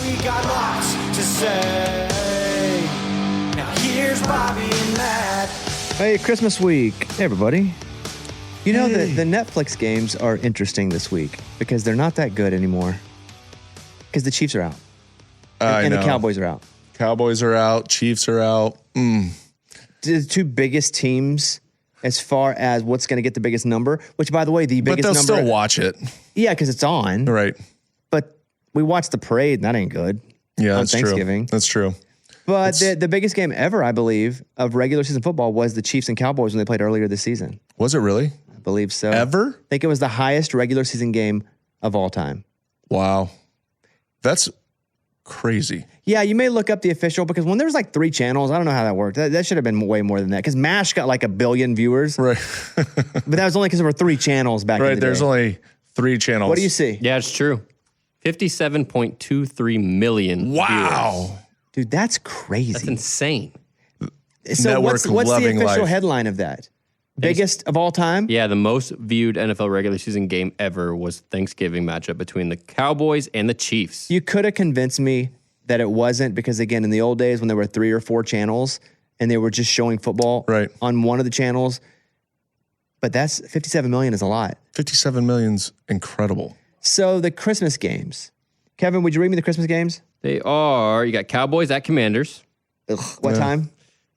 we got lots to say. Now here's Bobby and Matt. Hey, Christmas week. Hey, everybody. You know, the Netflix games are interesting this week because they're not that good anymore. Because the Chiefs are out. And the Cowboys are out. Cowboys are out. Chiefs are out. The two biggest teams as far as what's going to get the biggest number, which, by the way, the biggest number. But they'll still watch it. Yeah, because it's on. Right. But we watched the parade, and that ain't good. Yeah, on that's Thanksgiving. True. That's true. But the biggest game ever, I believe, of regular season football was the Chiefs and Cowboys when they played earlier this season. Was it really? I believe so. Ever? I think it was the highest regular season game of all time. Wow. That's crazy. Yeah, you may look up the official because when there was like 3 channels, I don't know how that worked. That should have been way more than that because MASH got like 1 billion viewers. Right. But that was only because there were 3 channels back in the day. Right, there's only 3 channels. What do you see? Yeah, it's true. 57.23 million. Wow. viewers. Dude, that's crazy. That's insane. So Network what's the loving official life. headline of that? Biggest of all time? Yeah, the most viewed NFL regular season game ever was Thanksgiving matchup between the Cowboys and the Chiefs. You could have convinced me that it wasn't because, again, in the old days when there were 3 or 4 channels and they were just showing football on one of the channels, but that's 57 million is a lot. 57 million's incredible. So the Christmas games. Kevin, would you read me the Christmas games? They are, you got Cowboys at Commanders. What time?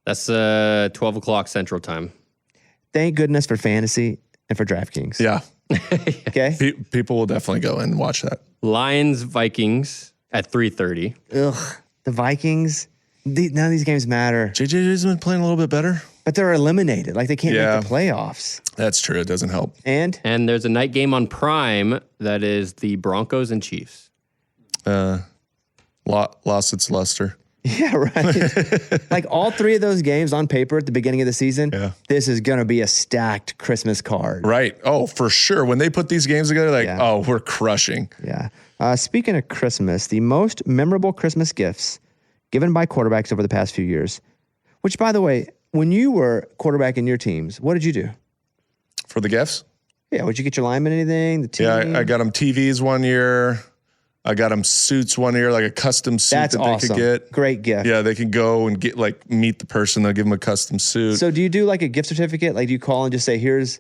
That's 12 o'clock Central Time. Thank goodness for fantasy and for DraftKings. Yeah. Okay. People will definitely go and watch that. Lions, Vikings at 3:30. Ugh. The Vikings. None of these games matter. JJ's been playing a little bit better. But they're eliminated. Like they can't make the playoffs. That's true. It doesn't help. And there's a night game on Prime that is the Broncos and Chiefs. Lost its luster. yeah, right. Like all 3 of those games on paper at the beginning of the season, this is going to be a stacked Christmas card. Right. Oh, for sure. When they put these games together, oh, we're crushing. Yeah. Speaking of Christmas, the most memorable Christmas gifts given by quarterbacks over the past few years, which, by the way, when you were quarterback in your teams, what did you do? For the gifts? Yeah. Would you get your linemen anything? The team? Yeah, I got them TVs one year. I got them suits one year, like a custom suit That's that awesome. they could get. Great gift. Yeah, they can go and get meet the person. They'll give them a custom suit. So do you do like a gift certificate? Like do you call and just say, here's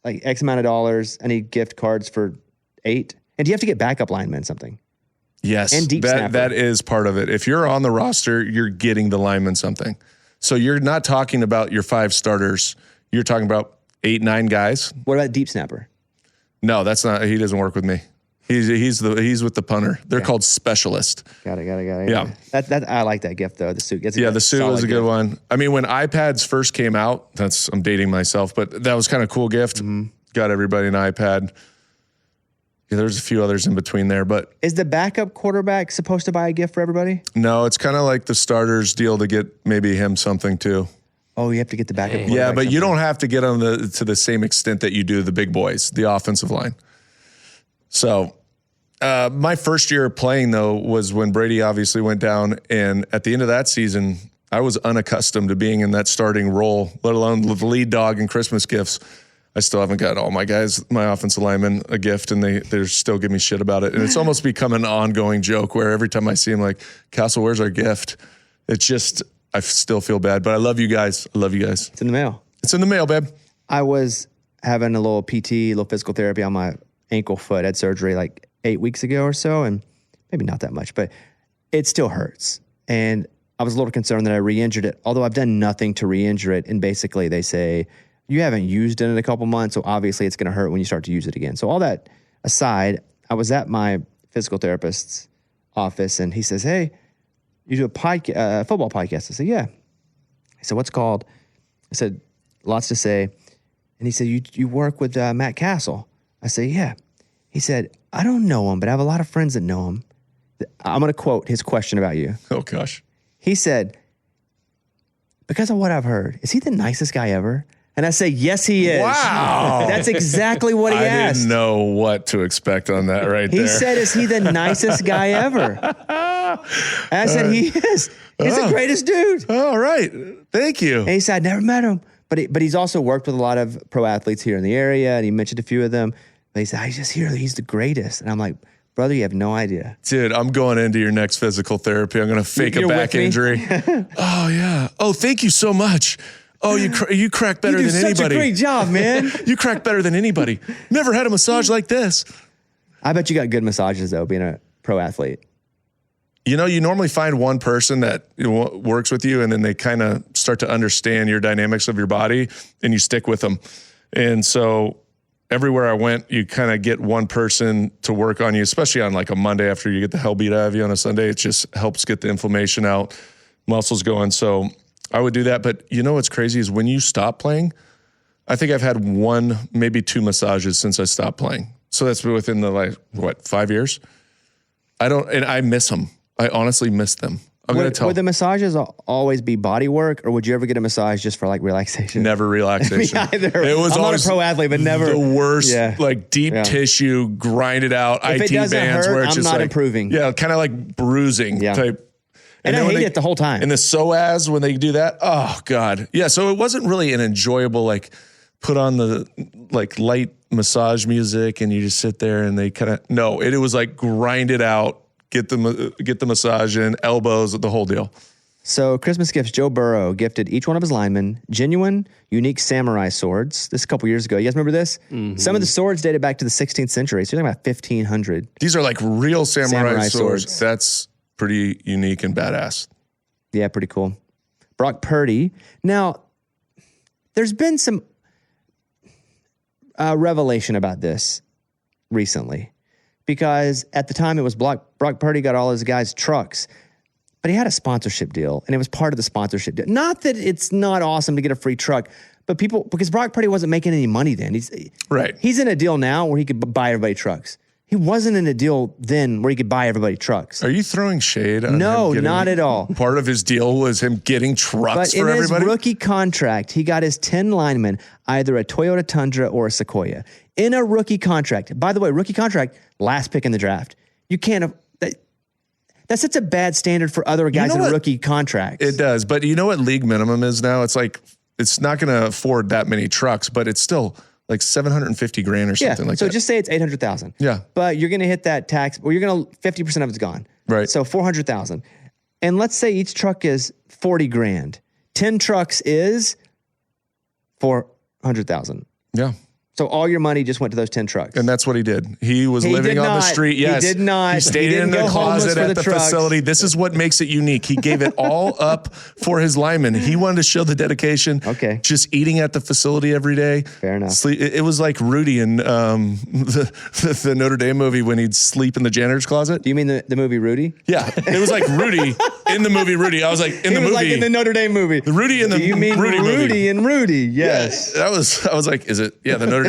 like X amount of dollars, I need gift cards for 8? And do you have to get backup linemen something? Yes, and deep snapper. That is part of it. If you're on the roster, you're getting the lineman something. So you're not talking about your 5 starters. You're talking about 8, 9 guys. What about deep snapper? No, that's not. He doesn't work with me. He's with the punter. They're called specialist. Got it. Yeah. That I like that gift though. The suit. The suit was a good one. I mean, when iPads first came out, I'm dating myself, but that was kind of a cool gift. Mm-hmm. Got everybody an iPad. Yeah, there's a few others in between there, but is the backup quarterback supposed to buy a gift for everybody? No, it's kind of like the starter's deal to get maybe him something too. Oh, you have to get the backup quarterback. Yeah, but something. you don't have to get them to the same extent that you do the big boys, the offensive line. So my first year playing, though, was when Brady obviously went down. And at the end of that season, I was unaccustomed to being in that starting role, let alone the lead dog and Christmas gifts. I still haven't got all my guys, my offensive linemen, a gift, and they're still giving me shit about it. And it's almost become an ongoing joke where every time I see them, like, Castle, where's our gift? It's just, I still feel bad. But I love you guys. It's in the mail. It's in the mail, babe. I was having a little PT, a little physical therapy on my ankle foot. I had surgery like 8 weeks ago or so, and maybe not that much, but it still hurts. And I was a little concerned that I re-injured it, although I've done nothing to re-injure it. And basically they say, you haven't used it in a couple months, so obviously it's going to hurt when you start to use it again. So all that aside, I was at my physical therapist's office, and he says, hey, you do a football podcast? I said, yeah. He said, what's it called? I said, lots to say. And he said, you work with Matt Castle? I said, yeah. He said, I don't know him, but I have a lot of friends that know him. I'm going to quote his question about you. Oh, gosh. He said, because of what I've heard, is he the nicest guy ever? And I say, yes, he is. Wow. That's exactly what he asked. I didn't know what to expect on that right there. He said, is he the nicest guy ever? And I said, he is. He's the greatest dude. All right. Thank you. And he said, I never met him. But he's also worked with a lot of pro athletes here in the area, and he mentioned a few of them. But he said, I just hear that he's the greatest. And I'm like, Brother, you have no idea. Dude, I'm going into your next physical therapy. I'm going to fake a You're back with me? injury. Oh, yeah. Oh, thank you so much. Oh, you crack better You do than such anybody. a great job, man. You crack better than anybody. Never had a massage like this. I bet you got good massages, though, being a pro athlete. You know, you normally find one person that works with you and then they kind of start to understand your dynamics of your body and you stick with them. And so everywhere I went, you kind of get one person to work on you, especially on like a Monday after you get the hell beat out of you on a Sunday. It just helps get the inflammation out, muscles going. So I would do that. But you know what's crazy is when you stop playing, I think I've had one, maybe two massages since I stopped playing. So that's within the 5 years? And I miss them. I honestly miss them. I'm going to tell. Would the massages always be body work, or would you ever get a massage just for like relaxation? Never relaxation. Me either. It was I'm not always a pro athlete, but never. the worst, Yeah. like deep tissue, grind it out, If IT it doesn't bands hurt, where it's I'm just not like, improving. Yeah, kind of like bruising Yeah. type. And I then when hate it the whole time. And the psoas, when they do that, oh God. Yeah, so it wasn't really an enjoyable, like put on the like light massage music and you just sit there and they kind of, no, it was like grind it out, get the massage in, elbows, the whole deal. So Christmas gifts, Joe Burrow gifted each one of his linemen genuine, unique samurai swords. This is a couple years ago. You guys remember this? Mm-hmm. Some of the swords dated back to the 16th century. So you're talking about 1500. These are like real samurai swords. swords. That's pretty unique and badass. Yeah, pretty cool. Brock Purdy. Now, there's been some revelation about this recently because at the time it was Brock Purdy got all his guys trucks. But he had a sponsorship deal, and it was part of the sponsorship deal. Not that it's not awesome to get a free truck, but because Brock Purdy wasn't making any money then. He's in a deal now where he could buy everybody trucks. He wasn't in a deal then where he could buy everybody trucks. Are you throwing shade on No, him not at all. Part of his deal was him getting trucks But for in everybody? his rookie contract, he got his 10 linemen either a Toyota Tundra or a Sequoia. In a rookie contract. By the way, rookie contract, last pick in the draft. You can't... That sets a bad standard for other guys in rookie contracts. It does. But you know what league minimum is now? It's like, it's not going to afford that many trucks, but it's still like $750,000 or something like that. So just say it's $800,000. Yeah. But you're going to hit that tax, or you're going to, 50% of it's gone. Right. So $400,000. And let's say each truck is $40,000. 10 trucks is $400,000. Yeah. So all your money just went to those 10 trucks. And that's what he did. He was He living did on the not. street. He Yes. did not. He stayed He didn't in the go homeless closet for at the the trucks. facility. This is what makes it unique. He gave it all up for his linemen. He wanted to show the dedication. Okay. Just eating at the facility every day. Fair enough. It was like Rudy in the Notre Dame movie when he'd sleep in the janitor's closet. Do you mean the movie Rudy? Yeah. It was like Rudy in the movie Rudy. I was like, in the movie. Like in the Notre Dame movie. The Rudy in the Do you mean Rudy movie. and Rudy? Yes. Yeah, I was like, is it? Yeah, the Notre Dame movie.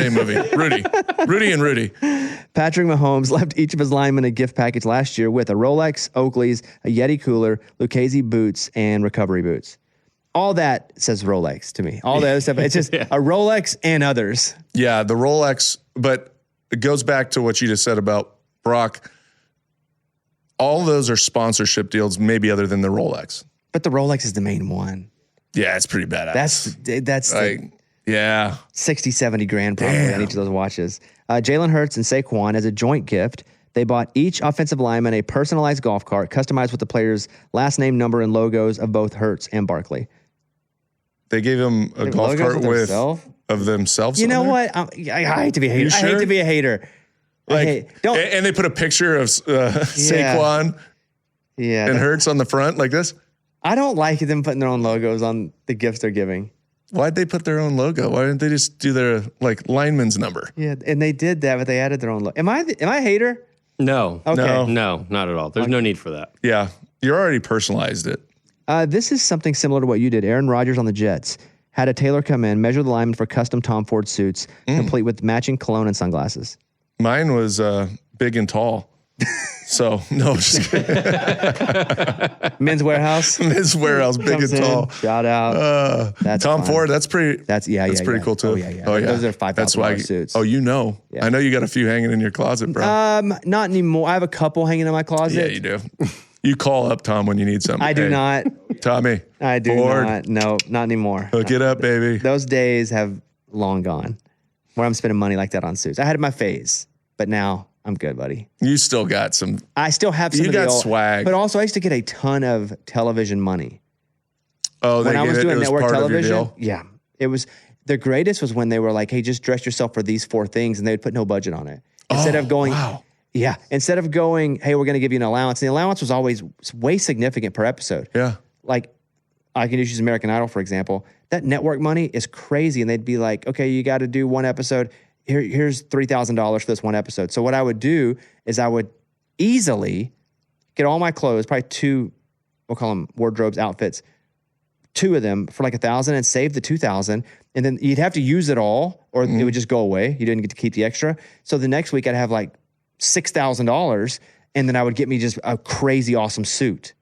Rudy and Rudy. Patrick Mahomes left each of his linemen a gift package last year with a Rolex, Oakley's, a Yeti cooler, Lucchese boots, and recovery boots. All that says Rolex to me. All the other stuff. It's just a Rolex and others. Yeah, the Rolex, but it goes back to what you just said about Brock. All those are sponsorship deals, maybe other than the Rolex. But the Rolex is the main one. Yeah, it's pretty badass. That's like, yeah. 60, 70 grand probably on each of those watches. Jalen Hurts and Saquon, as a joint gift, they bought each offensive lineman a personalized golf cart customized with the player's last name, number, and logos of both Hurts and Barkley. They gave him a golf cart of themselves. You know what? I hate to be a hater. Sure? I hate to be a hater. And they put a picture of Saquon and Hurts on the front like this. I don't like them putting their own logos on the gifts they're giving. Why'd they put their own logo? Why didn't they just do their lineman's number? Yeah, and they did that, but they added their own logo. Am I a hater? No. Okay. No, not at all. There's no need for that. Yeah, you already personalized it. This is something similar to what you did. Aaron Rodgers on the Jets had a tailor come in, measure the lineman for custom Tom Ford suits, complete with matching cologne and sunglasses. Mine was big and tall. So, no, just kidding. Men's Warehouse. Men's Warehouse, big Comes and tall. in, shout out. That's Tom fun. Ford, that's pretty Pretty cool too. Oh, yeah. Those are $5,000 suits. Oh, you know. Yeah. I know you got a few hanging in your closet, bro. Not anymore. I have a couple hanging in my closet. Yeah, you do. You call up Tom when you need something. I do not. Tommy. I do Ford, not. No, not anymore. Hook it up, baby. Those days have long gone where I'm spending money like that on suits. I had my phase, but now I'm good, buddy. You still got some. I still have some You of the got old, swag. but also I used to get a ton of television money. Oh, When I was doing network part of your television, deal? yeah, it was the greatest was when they were like, "Hey, just dress yourself for these 4 things," and they'd put no budget on it. Instead of going, wow. yeah, instead of going, "Hey, we're going to give you an allowance," and the allowance was always way significant per episode. Yeah. Like, I can just use American Idol for example. That network money is crazy, and they'd be like, "Okay, you got to do one episode. Here's $3,000 for this one episode." So what I would do is I would easily get all my clothes, probably 2, we'll call them wardrobes, outfits, 2 of them for like $1,000 and save the $2,000. And then you'd have to use it all or it would just go away. You didn't get to keep the extra. So the next week I'd have like $6,000 and then I would get me just a crazy awesome suit.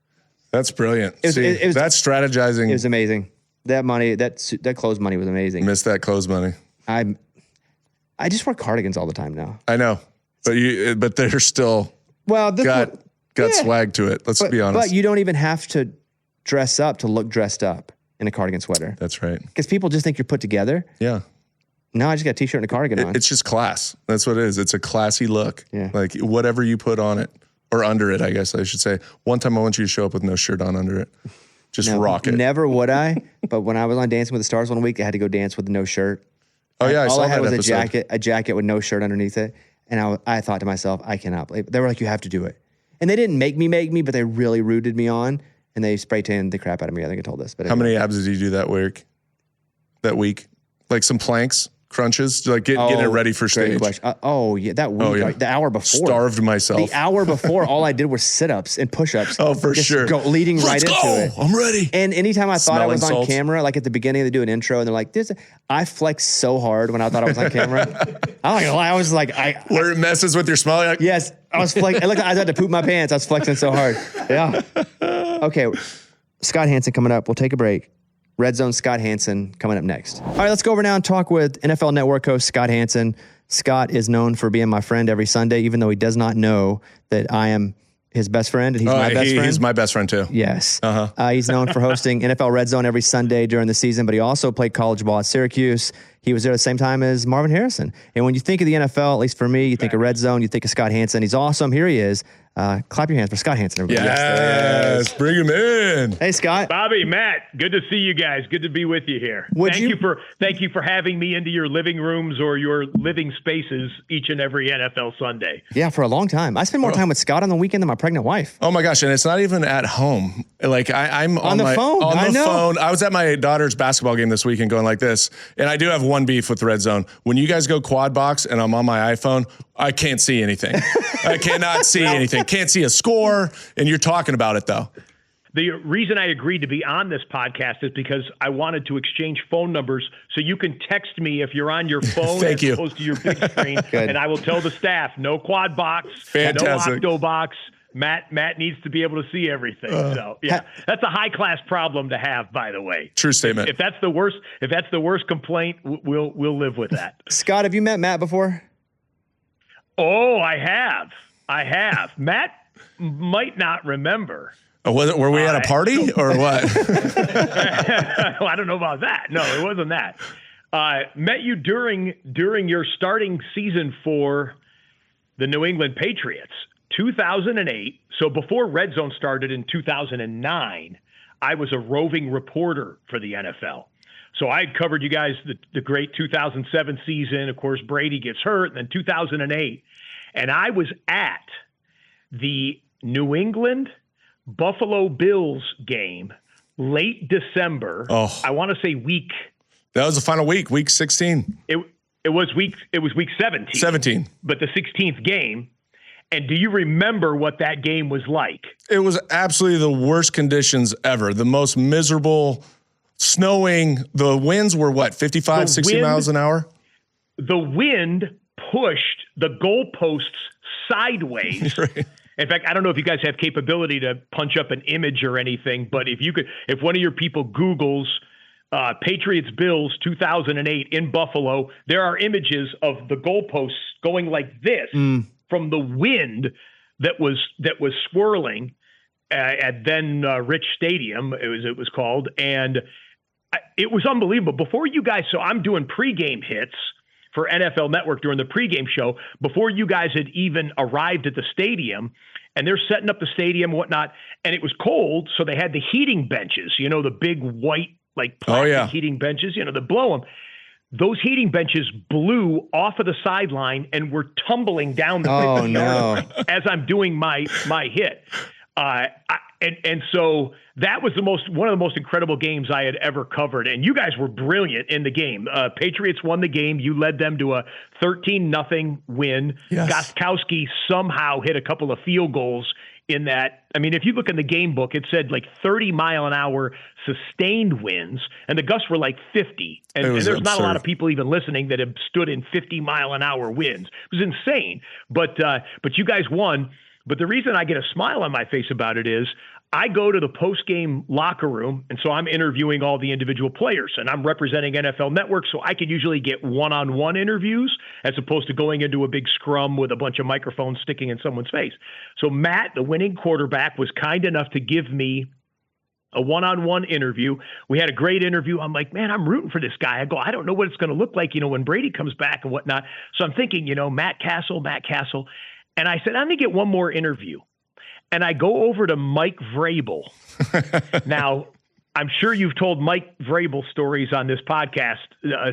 That's brilliant. It was that's strategizing. It was amazing. That money, that clothes money was amazing. Missed that clothes money. I just wear cardigans all the time now. I know, but they're still Well, got swag to it. Let's be honest. But you don't even have to dress up to look dressed up in a cardigan sweater. That's right. Because people just think you're put together. Yeah. No, I just got a t-shirt and a cardigan on. It's just class. That's what it is. It's a classy look. Yeah. Like whatever you put on it or under it, I guess I should say. One time I want you to show up with no shirt on under it. Just rock it. Never would I. But when I was on Dancing with the Stars one week, I had to go dance with no shirt. Oh yeah, I saw All I had that was episode. a jacket with no shirt underneath it. And I thought to myself, I cannot believe it. They were like, you have to do it. And they didn't make me, but they really rooted me on. And they spray tanned the crap out of me. I think I told this. But How many abs did you do that week? Like some planks, crunches, like getting it ready for great stage. question. Yeah, that week, yeah. like, the hour before. Starved myself. The hour before, all I did was sit-ups and push-ups. Oh, for Just sure. Leading right into it. I'm ready. And anytime I thought I was Smelling on salts. camera, like at the beginning, they do an intro and they're like, I flexed so hard when I thought I was on camera. I'm not gonna lie, I was like, Where it messes with your smell. You're like, yes, I was flexing. I had to poop my pants. I was flexing so hard. Yeah. Okay, Scott Hanson coming up. We'll take a break. RedZone Scott Hanson coming up next. All right, let's go over now and talk with NFL Network host Scott Hanson. Scott is known for being my friend every Sunday, even though he does not know that I am his best friend and he's my best friend. He's my best friend too. Yes. He's known for hosting NFL RedZone every Sunday during the season, but he also played college ball at Syracuse. He was there at the same time as Marvin Harrison. And when you think of the NFL, at least for me, you think of RedZone, you think of Scott Hanson. He's awesome. Here he is. Clap your hands for Scott Hanson, everybody. Yes, bring him in. Hey, Scott. Bobby, Matt, good to see you guys. Good to be with you here. Thank you for having me into your living rooms or your living spaces each and every NFL Sunday. Yeah, for a long time. I spend more time with Scott on the weekend than my pregnant wife. Oh my gosh, and it's not even at home. Like I'm on the my phone. On I the know. phone. I was at my daughter's basketball game this weekend going like this. And I do have one beef with RedZone. When you guys go quad box and I'm on my iPhone, I can't see anything. I cannot see anything. Can't see a score. And you're talking about it though. The reason I agreed to be on this podcast is because I wanted to exchange phone numbers so you can text me if you're on your phone Thank you. opposed to your big screen. And I will tell the staff, no quad box, Fantastic. no octo box. Matt needs to be able to see everything. So yeah, that's a high class problem to have, by the way. True statement. If that's the worst complaint, we'll live with that. Scott, have you met Matt before? Oh, I have. Matt might not remember. Were we at a party or what? I don't know about that. No, it wasn't that. Met you during your starting season for the New England Patriots, 2008. So before RedZone started in 2009, I was a roving reporter for the NFL. So I covered you guys the great 2007 season. Of course, Brady gets hurt, and then 2008. And I was at the New England Buffalo Bills game late December. Oh. I want to say week. That was the final week 16. It was week 17. 17. But the 16th game. And do you remember what that game was like? It was absolutely the worst conditions ever. The most miserable, snowing. The winds were what, 55, 60 miles an hour? The wind pushed the goalposts sideways. Right. In fact, I don't know if you guys have capability to punch up an image or anything, but if one of your people Googles Patriots Bills 2008 in Buffalo, there are images of the goalposts going like this from the wind that was swirling at then Rich Stadium. It was called, and it was unbelievable. Before you guys, so I'm doing pregame hits for NFL Network during the pregame show before you guys had even arrived at the stadium. And they're setting up the stadium and whatnot. And it was cold, so they had the heating benches, the big white, like plastic heating benches, that blow them. Those heating benches blew off of the sideline and were tumbling down the 50-yard line as I'm doing my hit. And so that was one of the most incredible games I had ever covered. And you guys were brilliant in the game. Patriots won the game. You led them to a 13-0 win. Yes. Gostkowski somehow hit a couple of field goals in that. I mean, if you look in the game book, it said like 30-mile-an-hour sustained winds, and the gusts were like 50. And there's absurd. not a lot of people even listening that have stood in 50-mile-an-hour winds. It was insane. But you guys won. But the reason I get a smile on my face about it is I go to the post-game locker room, and so I'm interviewing all the individual players, and I'm representing NFL Network, so I could usually get one-on-one interviews as opposed to going into a big scrum with a bunch of microphones sticking in someone's face. So Matt, the winning quarterback, was kind enough to give me a one-on-one interview. We had a great interview. I'm like, man, I'm rooting for this guy. I go, I don't know what it's going to look like, when Brady comes back and whatnot. So I'm thinking, Matt Castle. And I said, I'm going to get one more interview. And I go over to Mike Vrabel. Now, I'm sure you've told Mike Vrabel stories on this podcast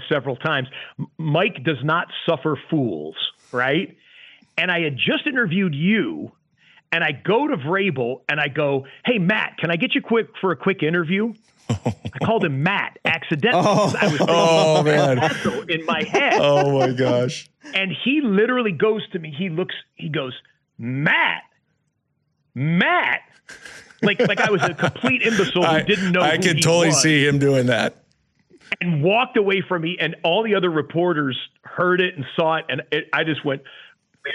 several times. Mike does not suffer fools, right? And I had just interviewed you, and I go to Vrabel, and I go, hey, Matt, can I get you for a quick interview? I called him Matt accidentally. I was thinking in my head. Oh my gosh. And he literally goes to me. He goes, Matt. Like I was a complete imbecile who didn't know I who could he totally was. see him doing that. And walked away from me, and all the other reporters heard it and saw it, and I just went,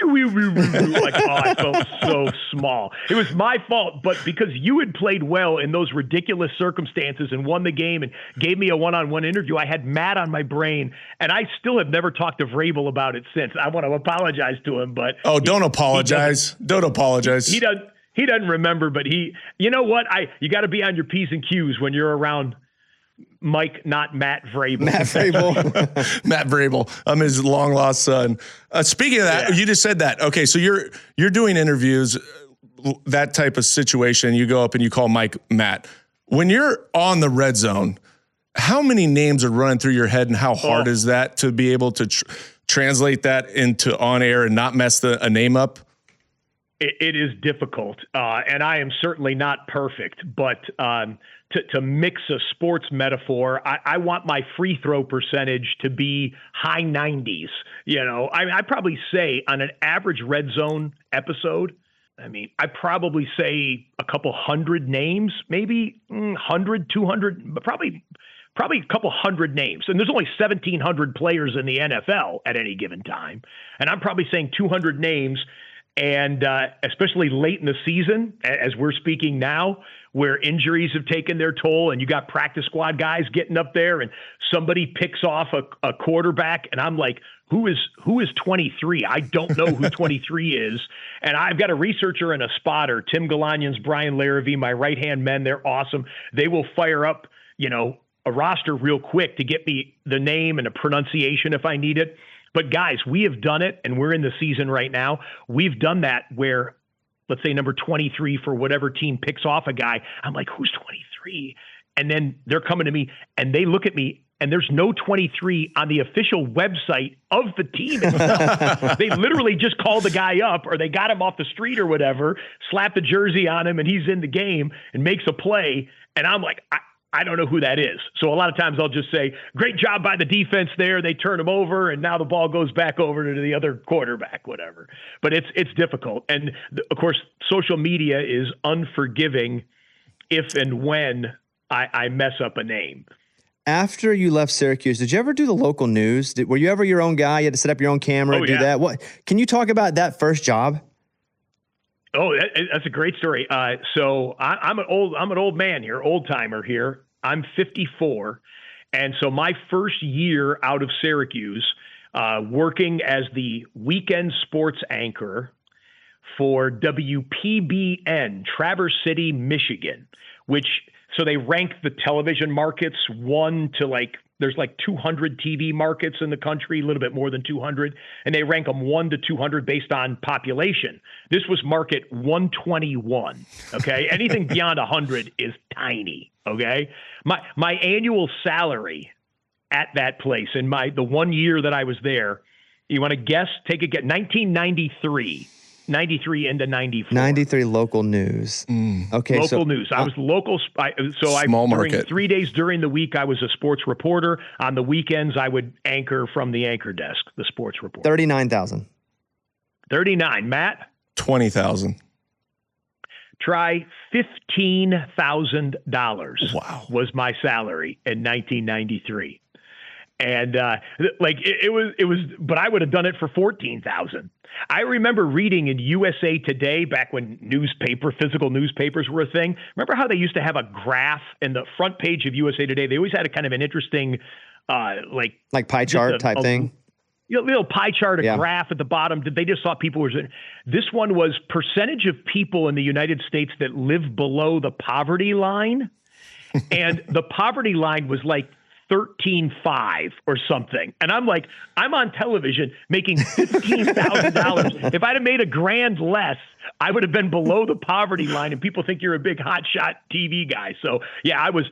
like, I felt so small. It was my fault, but because you had played well in those ridiculous circumstances and won the game and gave me a one-on-one interview, I had Matt on my brain, and I still have never talked to Vrabel about it since. I want to apologize to him, but don't apologize. Don't apologize. He doesn't remember, but you know what? You got to be on your P's and Q's when you're around Mike, not Matt Vrabel. Matt Vrabel. I'm his long lost son. Speaking of that, you just said that. Okay, so you're doing interviews, that type of situation. You go up and you call Mike Matt. When you're on the red zone, how many names are running through your head, and how hard is that to be able to translate that into on air and not mess a name up? It is difficult, and I am certainly not perfect, but to mix a sports metaphor, I want my free throw percentage to be high 90s. I probably say on an average red zone episode, I probably say a couple hundred names, maybe 100, 200, but probably a couple hundred names. And there's only 1,700 players in the NFL at any given time. And I'm probably saying 200 names. And especially late in the season, as we're speaking now, where injuries have taken their toll and you got practice squad guys getting up there and somebody picks off a quarterback, and I'm like, who is 23? I don't know who 23 is. And I've got a researcher and a spotter, Tim Galanians, Brian Larrabee, my right-hand men. They're awesome. They will fire up, a roster real quick to get me the name and a pronunciation if I need it. But guys, we have done it, and we're in the season right now. We've done that where, let's say, number 23 for whatever team picks off a guy. I'm like, who's 23? And then they're coming to me, and they look at me, and there's no 23 on the official website of the team itself. They literally just call the guy up, or they got him off the street or whatever, slap the jersey on him, and he's in the game and makes a play. And I'm like, I don't know who that is. So a lot of times I'll just say, great job by the defense there. They turn him over, and now the ball goes back over to the other quarterback, whatever. But it's difficult. And of course, social media is unforgiving if and when I mess up a name. After you left Syracuse, did you ever do the local news? Were you ever your own guy? You had to set up your own camera and do that? What? Can you talk about that first job? Oh, that's a great story. So I'm an old man here, old timer here. I'm 54. And so my first year out of Syracuse, working as the weekend sports anchor for WPBN, Traverse City, Michigan, so they rank the television markets 1 to like There's like 200 TV markets in the country, a little bit more than 200, and they rank them 1 to 200 based on population. This was market 121. Okay, anything beyond 100 is tiny. Okay, my annual salary at that place in the 1 year that I was there, you want to guess? Take a guess. 1993. 93 into 94. 93 local news. Okay, local news. I was local. Small market. During 3 days during the week, I was a sports reporter. On the weekends, I would anchor from the anchor desk, the sports report. 39,000. 39. Matt? 20,000. Try $15,000. Wow. Was my salary in 1993. And it was, but I would have done it for 14,000. I remember reading in USA Today back when physical newspapers were a thing. Remember how they used to have a graph in the front page of USA Today? They always had a kind of an interesting, like pie chart type thing. Little pie chart, graph at the bottom. They just thought people were. This one was percentage of people in the United States that live below the poverty line, and the poverty line was like 13.5 or something. And I'm like, I'm on television making $15,000. If I'd have made $1,000 less, I would have been below the poverty line, and people think you're a big hotshot TV guy. So yeah, I was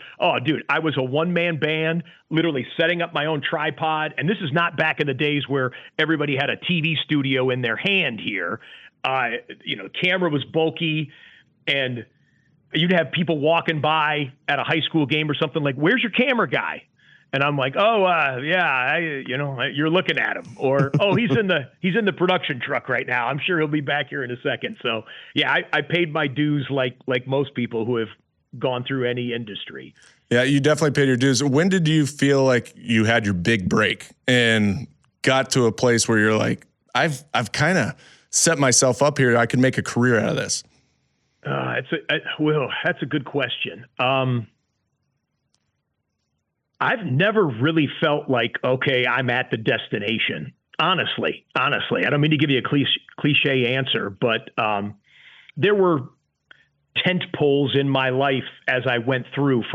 a one-man band, literally setting up my own tripod. And this is not back in the days where everybody had a TV studio in their hand here. Camera was bulky, and you'd have people walking by at a high school game or something like, "Where's your camera guy?" And I'm like, you're looking at him, or, oh, he's in the production truck right now. I'm sure he'll be back here in a second. So yeah, I paid my dues like most people who have gone through any industry. Yeah, you definitely paid your dues. When did you feel like you had your big break and got to a place where you're like, I've kind of set myself up here. I can make a career out of this. That's a good question. I've never really felt like, okay, I'm at the destination. Honestly, I don't mean to give you a cliche answer, but there were tent poles in my life as I went through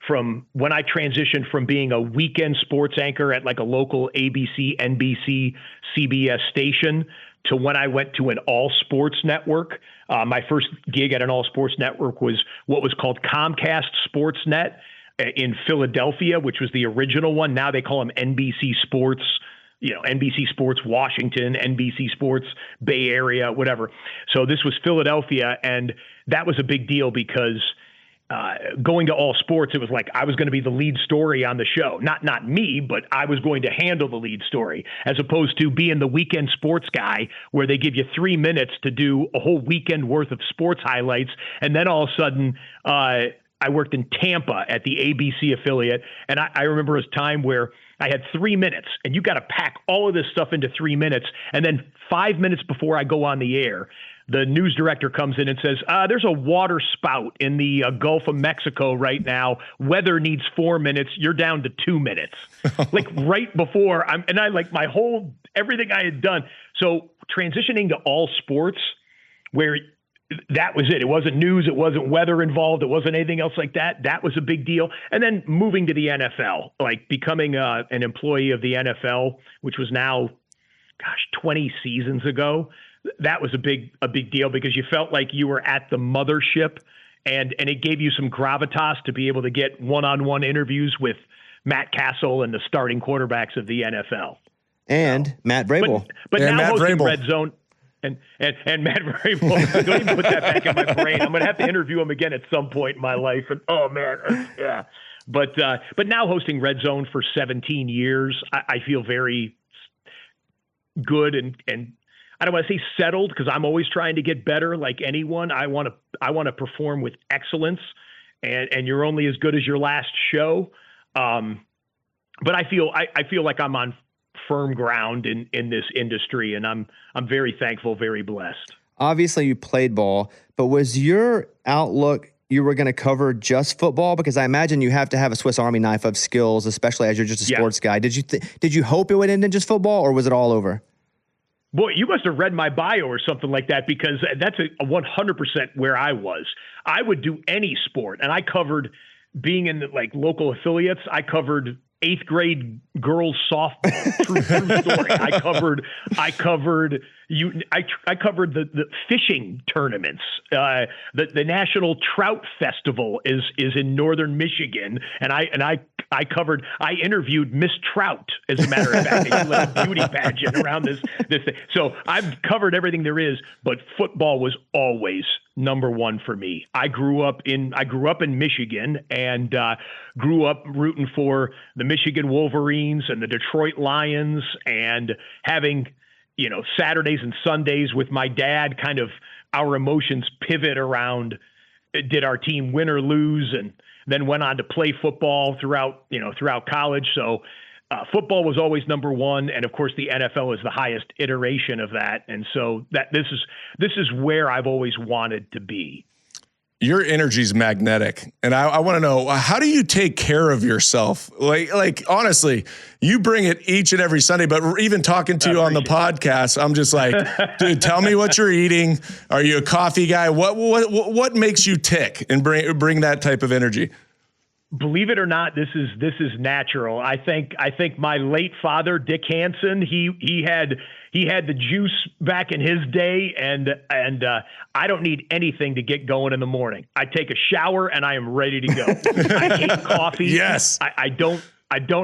from when I transitioned from being a weekend sports anchor at like a local ABC, NBC, CBS station to when I went to an all sports network. My first gig at an all sports network was what was called Comcast Sportsnet in Philadelphia, which was the original one. Now they call them NBC Sports, NBC Sports Washington, NBC Sports Bay Area, whatever. So this was Philadelphia, and that was a big deal because going to all sports, it was like I was going to be the lead story on the show. Not me, but I was going to handle the lead story, as opposed to being the weekend sports guy where they give you 3 minutes to do a whole weekend worth of sports highlights. And then all of a sudden, I worked in Tampa at the ABC affiliate, and I remember a time where I had 3 minutes, and you got to pack all of this stuff into 3 minutes. And then 5 minutes before I go on the air, the news director comes in and says, there's a water spout in the Gulf of Mexico right now. Weather needs 4 minutes. You're down to 2 minutes. Like right before everything I had done. So transitioning to all sports, where that was it. It wasn't news. It wasn't weather involved. It wasn't anything else like that. That was a big deal. And then moving to the NFL, like becoming an employee of the NFL, which was now, 20 seasons ago. That was a big deal because you felt like you were at the mothership, and it gave you some gravitas to be able to get one-on-one interviews with Matt Castle and the starting quarterbacks of the NFL. And Matt Vrabel. But and now Matt hosting Vrabel. RedZone. And Matt Vrabel, don't even put that back in my brain. I'm going to have to interview him again at some point in my life. And oh man, yeah. But now hosting RedZone for 17 years, I feel very good and I don't want to say settled because I'm always trying to get better. Like anyone, I want to perform with excellence, and you're only as good as your last show. But I feel like I'm on firm ground in this industry, and I'm very thankful, very blessed. Obviously you played ball, but was your outlook you were going to cover just football? Because I imagine you have to have a Swiss Army knife of skills, especially as you're just a sports guy. Did you hope it would end in just football, or was it all over? Boy, you must have read my bio or something like that, because that's a 100% where I was. I would do any sport, and I covered being in like local affiliates. I covered eighth grade girls softball. True story. I covered the fishing tournaments. The National Trout Festival is in northern Michigan, and I interviewed Miss Trout, as a matter of fact. They did like a beauty pageant around this thing. So I've covered everything there is, but football was always number one for me. I grew up in Michigan and grew up rooting for the Michigan Wolverines and the Detroit Lions, and having, Saturdays and Sundays with my dad, kind of our emotions pivot around, did our team win or lose, and then went on to play football throughout college. So football was always number one. And of course the NFL is the highest iteration of that. And so this is where I've always wanted to be. Your energy is magnetic. And I want to know, how do you take care of yourself? Like, honestly, you bring it each and every Sunday, but even talking to you on the podcast, I'm just like, dude, tell me what you're eating. Are you a coffee guy? What makes you tick and bring that type of energy? Believe it or not, this is natural. I think my late father, Dick Hanson, he had the juice back in his day, and I don't need anything to get going in the morning. I take a shower and I am ready to go. I hate coffee. Yes. I don't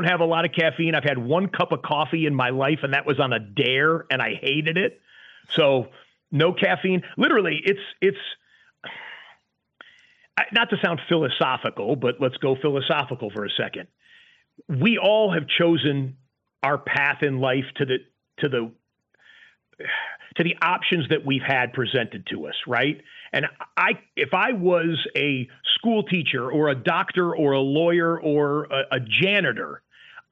have a lot of caffeine. I've had one cup of coffee in my life, and that was on a dare, and I hated it. So no caffeine. Literally, it's not to sound philosophical, but let's go philosophical for a second. We all have chosen our path in life to the options that we've had presented to us, right? And if I was a school teacher or a doctor or a lawyer or a janitor,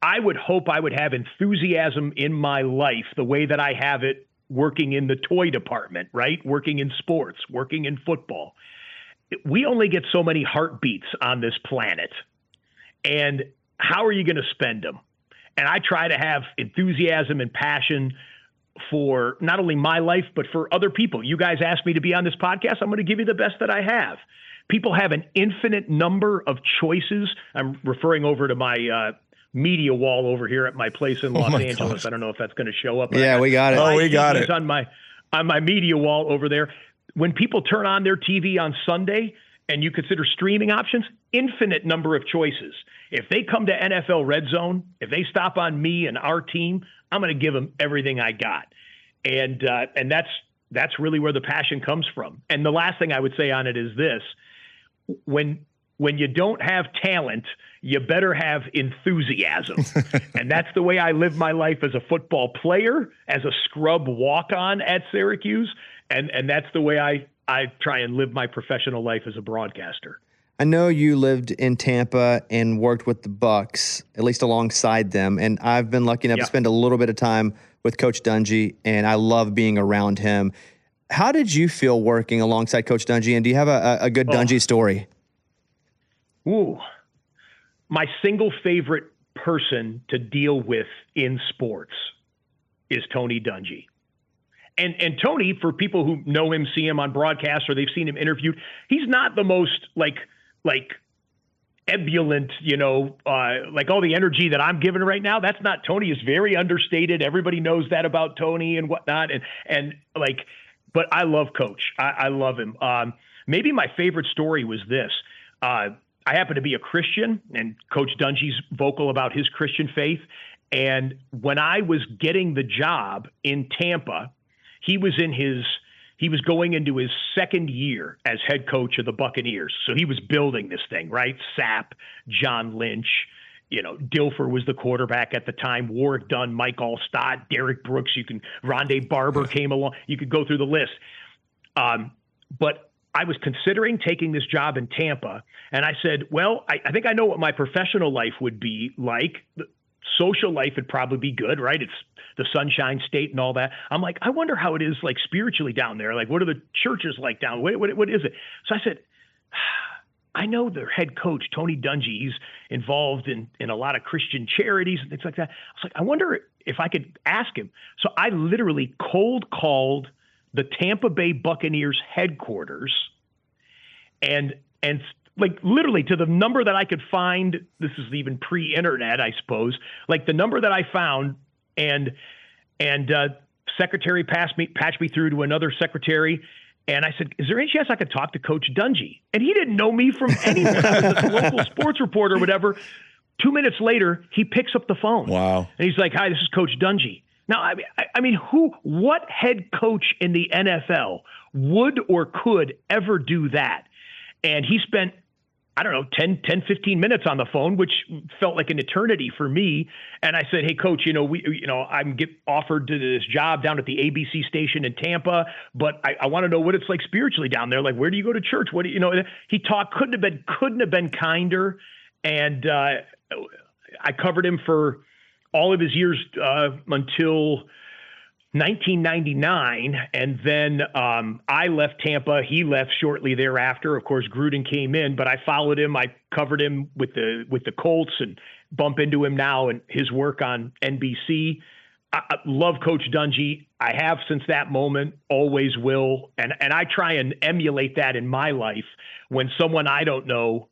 I would hope I would have enthusiasm in my life the way that I have it working in the toy department, right? Working in sports, working in football. We only get so many heartbeats on this planet. And how are you going to spend them? And I try to have enthusiasm and passion for not only my life, but for other people. You guys asked me to be on this podcast. I'm going to give you the best that I have. People have an infinite number of choices. I'm referring over to my media wall over here at my place in Los Angeles. Gosh. I don't know if that's going to show up. Yeah, we got it. Oh, we got it. On my media wall over there. When people turn on their TV on Sunday and you consider streaming options, infinite number of choices. If they come to NFL RedZone, if they stop on me and our team, I'm going to give them everything I got. And that's really where the passion comes from. And the last thing I would say on it is this: when you don't have talent, you better have enthusiasm. And that's the way I live my life as a football player, as a scrub walk-on at Syracuse. And that's the way I try and live my professional life as a broadcaster. I know you lived in Tampa and worked with the Bucks, at least alongside them. And I've been lucky enough to spend a little bit of time with Coach Dungy, and I love being around him. How did you feel working alongside Coach Dungy? And do you have a good Dungy story? Ooh, my single favorite person to deal with in sports is Tony Dungy. And Tony, for people who know him, see him on broadcast, or they've seen him interviewed, he's not the most like ebullient, like all the energy that I'm giving right now. That's not Tony. Is very understated. Everybody knows that about Tony and whatnot. But I love Coach. I love him. Maybe my favorite story was this. I happen to be a Christian, and Coach Dungy's vocal about his Christian faith. And when I was getting the job in Tampa, he was going into his second year as head coach of the Buccaneers. So he was building this thing, right? Sapp, John Lynch, Dilfer was the quarterback at the time, Warwick Dunn, Mike Allstott, Derek Brooks, Rondé Barber came along. You could go through the list. But I was considering taking this job in Tampa, and I said, well, I think I know what my professional life would be like. The social life would probably be good, right? It's the Sunshine State and all that. I'm like, I wonder how it is like spiritually down there. Like, what are the churches like down? What is it? So I said, I know their head coach, Tony Dungy. He's involved in a lot of Christian charities and things like that. I was like, I wonder if I could ask him. So I literally cold called the Tampa Bay Buccaneers headquarters and like literally to the number that I could find. This is even pre-internet, I suppose. Like the number that I found, and secretary patched me through to another secretary. And I said, is there any chance I could talk to Coach Dungy? And he didn't know me from anywhere. I was a local sports reporter or whatever. 2 minutes later, he picks up the phone. Wow. And he's like, hi, this is Coach Dungy. Now, I mean, what head coach in the NFL would or could ever do that? And he spent, I don't know, 10, 15 minutes on the phone, which felt like an eternity for me. And I said, hey, Coach, I'm offered to this job down at the ABC station in Tampa, but I want to know what it's like spiritually down there. Like, where do you go to church? What do you know? He couldn't have been kinder. And I covered him for all of his years until 1999, and then I left Tampa. He left shortly thereafter. Of course, Gruden came in, but I followed him. I covered him with the Colts and bump into him now and his work on NBC. I love Coach Dungy. I have since that moment, always will, and I try and emulate that in my life. When someone I don't know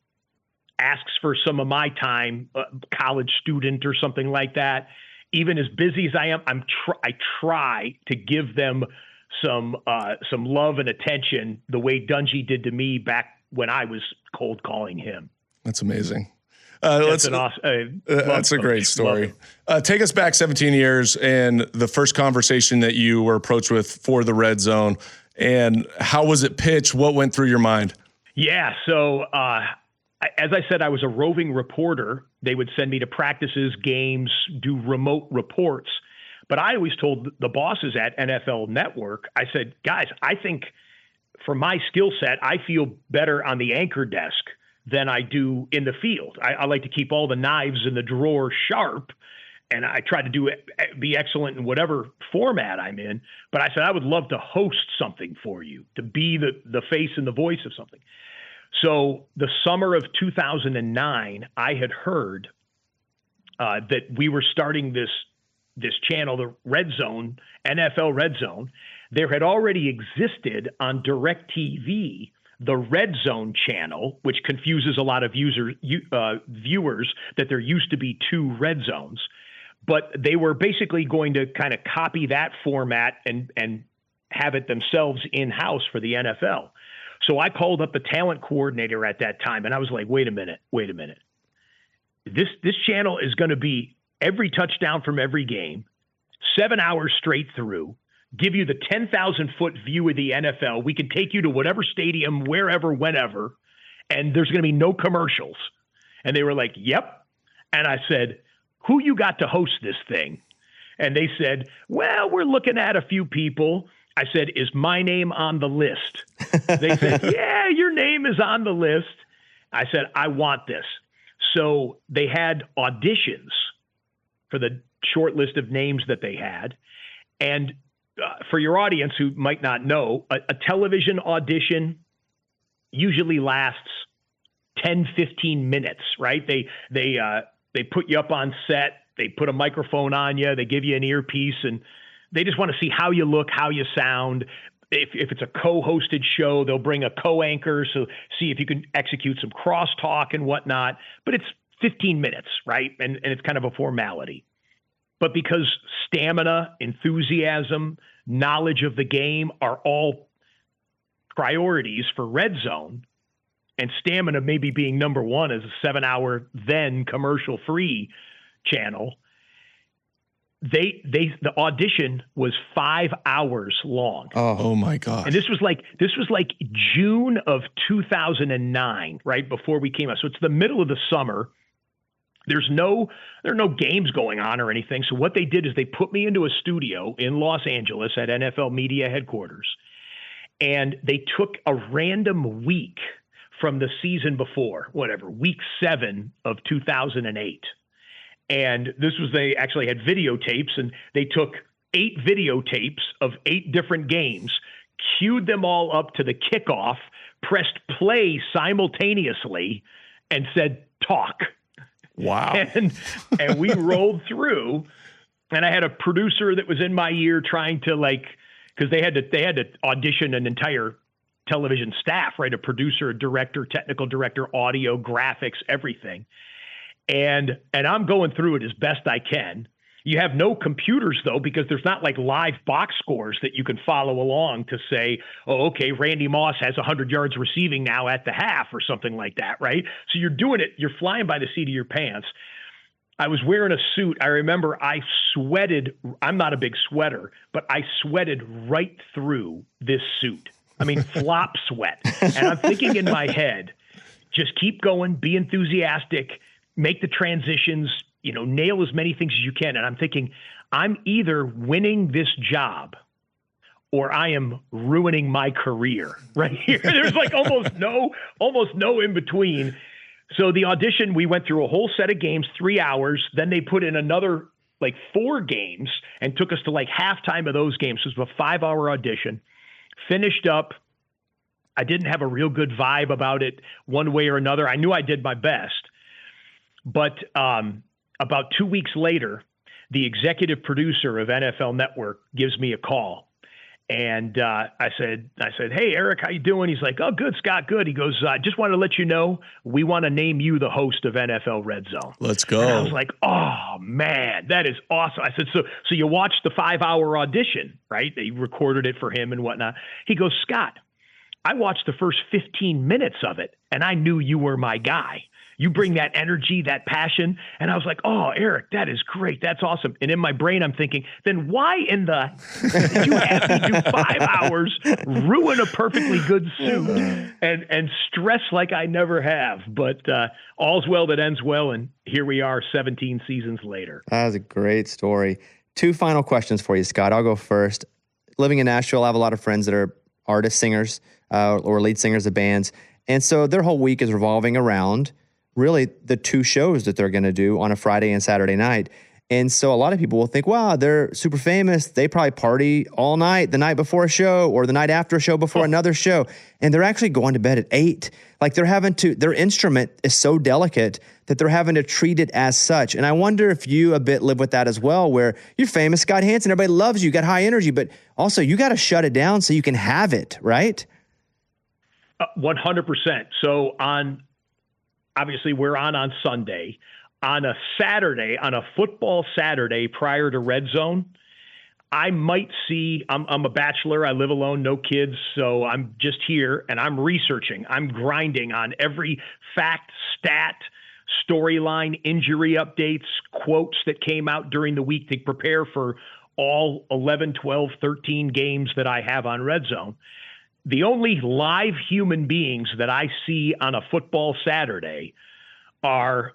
asks for some of my time, college student or something like that, even as busy as I am, I try to give them some love and attention the way Dungy did to me back when I was cold calling him. That's amazing. That's a great story. Take us back 17 years and the first conversation that you were approached with for the Red Zone, and how was it pitched? What went through your mind? Yeah, so as I said, I was a roving reporter. They would send me to practices, games, do remote reports. But I always told the bosses at NFL Network, I said, guys, I think for my skill set, I feel better on the anchor desk than I do in the field. I like to keep all the knives in the drawer sharp, and I try to be excellent in whatever format I'm in. But I said, I would love to host something for you, to be the face and the voice of something. So the summer of 2009, I had heard that we were starting this channel, the RedZone, NFL RedZone. There had already existed on DirecTV the RedZone channel, which confuses a lot of viewers that there used to be two Red Zones. But they were basically going to kind of copy that format and have it themselves in-house for the NFL. So I called up the talent coordinator at that time, and I was like, wait a minute. This channel is going to be every touchdown from every game, 7 hours straight through, give you the 10,000-foot view of the NFL. We can take you to whatever stadium, wherever, whenever, and there's going to be no commercials. And they were like, yep. And I said, who you got to host this thing? And they said, well, we're looking at a few people. I said, is my name on the list? They said, yeah, your name is on the list. I said, I want this. So they had auditions for the short list of names that they had. And for your audience who might not know, a television audition usually lasts 10, 15 minutes, right? They put you up on set. They put a microphone on you. They give you an earpiece, and they just want to see how you look, how you sound. If it's a co-hosted show, they'll bring a co-anchor, so see if you can execute some crosstalk and whatnot. But it's 15 minutes, right? And it's kind of a formality. But because stamina, enthusiasm, knowledge of the game are all priorities for RedZone, and stamina maybe being number one as a 7-hour then commercial-free channel, the audition was 5 hours long. Oh my God. And this was like June of 2009, right before we came out. So it's the middle of the summer. There are no games going on or anything. So what they did is they put me into a studio in Los Angeles at NFL Media headquarters, and they took a random week from the season before, week 7 of 2008. And they actually had videotapes, and they took 8 videotapes of 8 different games, queued them all up to the kickoff, pressed play simultaneously, and said, talk. Wow. And we rolled through, and I had a producer that was in my ear trying to because they had to audition an entire television staff, right? A producer, a director, technical director, audio, graphics, everything. And I'm going through it as best I can. You have no computers, though, because there's not like live box scores that you can follow along to say, oh, okay, Randy Moss has 100 yards receiving now at the half or something like that, right? So you're doing it. You're flying by the seat of your pants. I was wearing a suit. I remember I sweated. I'm not a big sweater, but I sweated right through this suit. I mean, flop sweat. And I'm thinking in my head, just keep going, be enthusiastic, make the transitions, nail as many things as you can. And I'm thinking, I'm either winning this job or I am ruining my career right here. There's like almost no in between. So the audition, we went through a whole set of games, 3 hours. Then they put in another like 4 games and took us to like halftime of those games. So it was a 5-hour audition. Finished up. I didn't have a real good vibe about it one way or another. I knew I did my best. But about 2 weeks later, the executive producer of NFL Network gives me a call. And I said, hey, Eric, how you doing? He's like, oh, good, Scott, good. He goes, just want to let you know, we want to name you the host of NFL Red Zone. Let's go. And I was like, oh, man, that is awesome. I said, so you watched the 5-hour audition, right? They recorded it for him and whatnot. He goes, Scott, I watched the first 15 minutes of it, and I knew you were my guy. You bring that energy, that passion. And I was like, oh, Eric, that is great. That's awesome. And in my brain, I'm thinking, then why in the did you have me do 5 hours, ruin a perfectly good suit, and stress like I never have? But all's well that ends well. And here we are 17 seasons later. That was a great story. 2 final questions for you, Scott. I'll go first. Living in Nashville, I have a lot of friends that are artists, singers, or lead singers of bands. And so their whole week is revolving around really the 2 shows that they're going to do on a Friday and Saturday night. And so a lot of people will think, wow, they're super famous. They probably party all night, the night before a show or the night after a show before another show. And they're actually going to bed at 8. Like their instrument is so delicate that they're having to treat it as such. And I wonder if you a bit live with that as well, where you're famous, Scott Hanson, everybody loves you, got high energy, but also you got to shut it down so you can have it, right? 100%. So obviously, we're on Sunday. On a Saturday, on a football Saturday prior to Red Zone, I might see, I'm a bachelor. I live alone, no kids. So I'm just here and I'm researching. I'm grinding on every fact, stat, storyline, injury updates, quotes that came out during the week to prepare for all 11, 12, 13 games that I have on Red Zone. The only live human beings that I see on a football Saturday are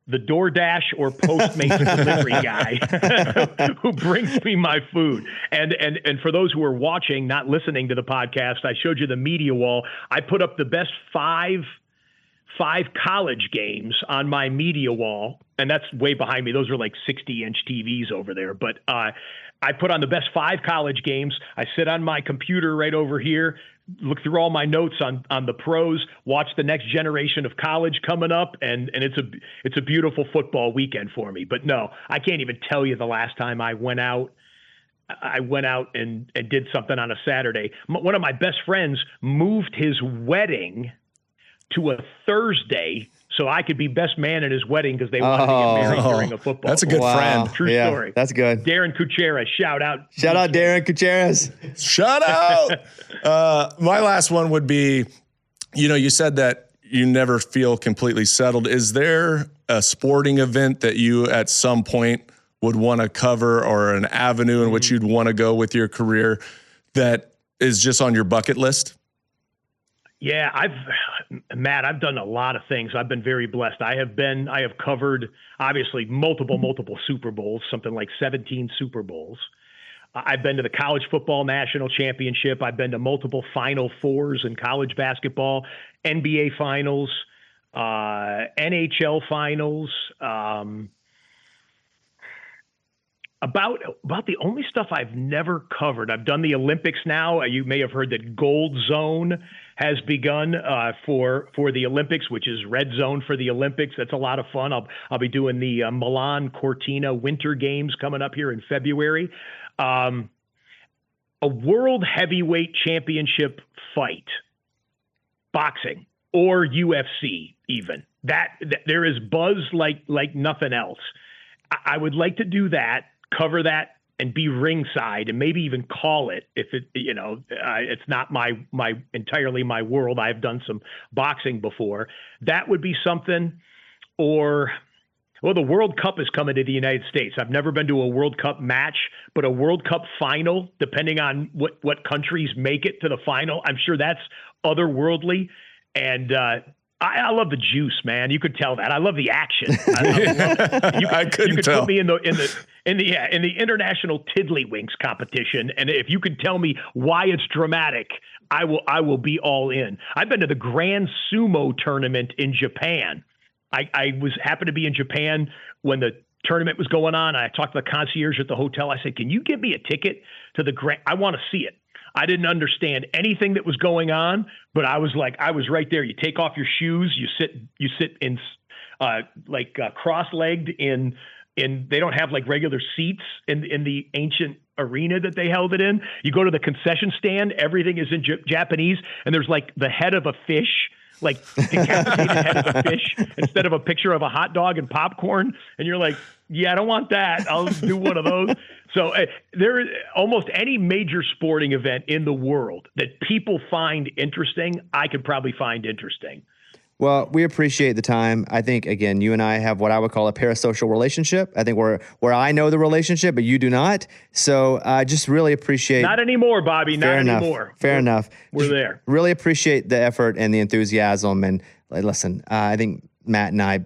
the DoorDash or Postmates delivery guy who brings me my food. And for those who are watching, not listening to the podcast, I showed you the media wall. I put up the best five college games on my media wall, and that's way behind me. Those are like 60-inch TVs over there. But I put on the best 5 college games. I sit on my computer right over here, look through all my notes on the pros, watch the next generation of college coming up, and it's a beautiful football weekend for me. But no, I can't even tell you the last time I went out and did something on a Saturday. One of my best friends moved his wedding to a Thursday so I could be best man at his wedding because they wanted to get married during a football. That's a good friend. True story. That's good. Darren Kuchera, shout out. Shout out Darren Kucheras. Shout out. My last one would be, you said that you never feel completely settled. Is there a sporting event that you at some point would want to cover or an avenue in which you'd want to go with your career that is just on your bucket list? Yeah, I've done a lot of things. I've been very blessed. I have covered obviously multiple Super Bowls, something like 17 Super Bowls. I've been to the college football national championship. I've been to multiple Final Fours in college basketball, NBA finals, NHL finals. About the only stuff I've never covered. I've done the Olympics now. You may have heard that Gold Zone has begun for the Olympics, which is Red Zone for the Olympics. That's a lot of fun. I'll be doing the Milan Cortina Winter Games coming up here in February. A World Heavyweight Championship fight boxing or UFC even. That there is buzz like nothing else. I would like to do that, cover that, and be ringside, and maybe even call it if it, it's not my entirely my world. I've done some boxing before. That would be something. Or, well, the World Cup is coming to the United States. I've never been to a World Cup match, but a World Cup final, depending on what countries make it to the final, I'm sure that's otherworldly. And I love the juice, man. You could tell that. I love the action. I couldn't you could tell. put me in the international tiddlywinks competition, and if you could tell me why it's dramatic, I will be all in. I've been to the Grand Sumo tournament in Japan. I happened to be in Japan when the tournament was going on. I talked to the concierge at the hotel. I said, "Can you give me a ticket to the Grand? I want to see it." I didn't understand anything that was going on, but I was right there. You take off your shoes, you sit in cross-legged in they don't have like regular seats in the ancient arena that they held it in. You go to the concession stand, everything is in Japanese, and there's like the head of a fish, like decapitated head of a fish instead of a picture of a hot dog and popcorn. And you're like, yeah, I don't want that. I'll do one of those. So there is almost any major sporting event in the world that people find interesting, I could probably find interesting. Well, we appreciate the time. I think, again, you and I have what I would call a parasocial relationship. I think where I know the relationship, but you do not. So I just really appreciate. Not anymore, Bobby. Not anymore. Fair enough. We're there. Really appreciate the effort and the enthusiasm. And listen, I think Matt and I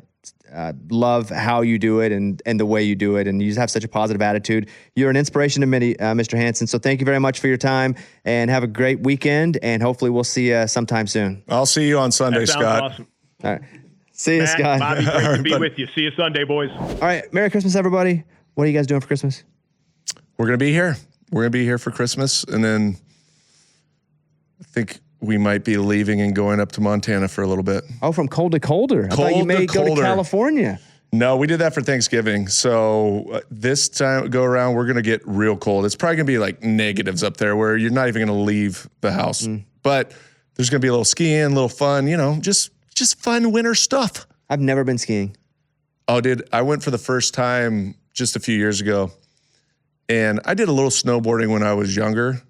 love how you do it and the way you do it. And you just have such a positive attitude. You're an inspiration to many, Mr. Hanson. So thank you very much for your time and have a great weekend. And hopefully we'll see you sometime soon. I'll see you on Sunday, That sounds Scott. awesome. All right. See you, Matt, Scott. Bobby, great to be with you. See you Sunday, boys. All right. Merry Christmas, everybody. What are you guys doing for Christmas? We're going to be here. We're going to be here for Christmas. And then I think we might be leaving and going up to Montana for a little bit. Oh, from cold to colder. I thought you Cold may to go to colder. California. No, we did that for Thanksgiving. So this time go around, we're going to get real cold. It's probably going to be like negatives up there where you're not even going to leave the house. But there's going to be a little skiing, a little fun, just fun winter stuff. I've never been skiing. Oh, I went for the first time just a few years ago. And I did a little snowboarding when I was younger,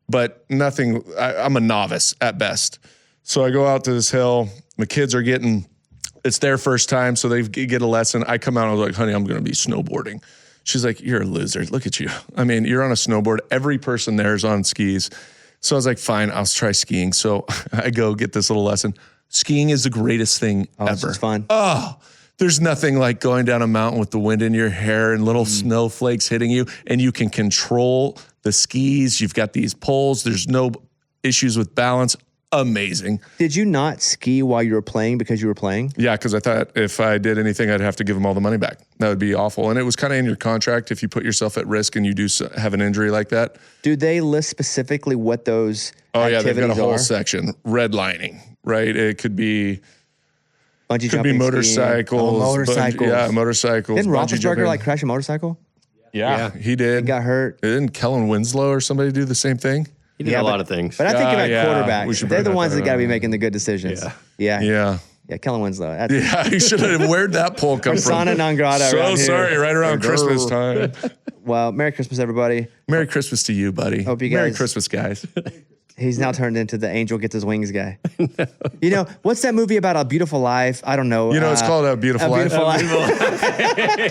but nothing. I'm a novice at best. So I go out to this hill. My kids are it's their first time, so they get a lesson. I come out and I was like, honey, I'm going to be snowboarding. She's like, you're a loser. Look at you. I mean, you're on a snowboard. Every person there is on skis. So I was like, fine, I'll try skiing. So I go get this little lesson. Skiing is the greatest thing ever. It's fun. Oh, there's nothing like going down a mountain with the wind in your hair and little snowflakes hitting you, and you can control the skis. You've got these poles. There's no issues with balance. Amazing. Did you not ski while you were playing because you were playing? Yeah, because I thought if I did anything, I'd have to give them all the money back. That would be awful. And it was kind of in your contract if you put yourself at risk and you do have an injury like that. Do they list specifically what those Yeah, they've got a whole are? section. Redlining, right? It could be Bungee could be jumping, motorcycles. skiing. Oh, motorcycles. Motorcycles. Didn't bungee Roethlisberger jumping. crash a motorcycle? Yeah, he did. He got hurt. Didn't Kellen Winslow or somebody do the same thing? He did a lot of things. But I think about Yeah, we quarterbacks. should They're bring the that ones that up. got to be making the good decisions. Yeah. Yeah. Yeah. Kellen Winslow. That's Yeah, you should have. Where'd that poll come from? persona non grata So around here. sorry, right around Christmas time. Well, Merry Christmas, everybody. Merry Christmas to you, buddy. Hope you Merry guys- Christmas, guys. He's now turned into the angel gets his wings guy. What's that movie about A Beautiful Life? I don't know. It's called A Beautiful Life. Beautiful Life.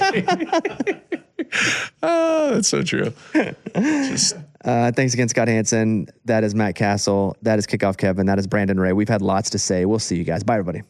Oh, that's so true. Just Thanks again, Scott Hanson. That is Matt Castle. That is Kickoff Kevin. That is Brandon Ray. We've had lots to say. We'll see you guys. Bye, everybody.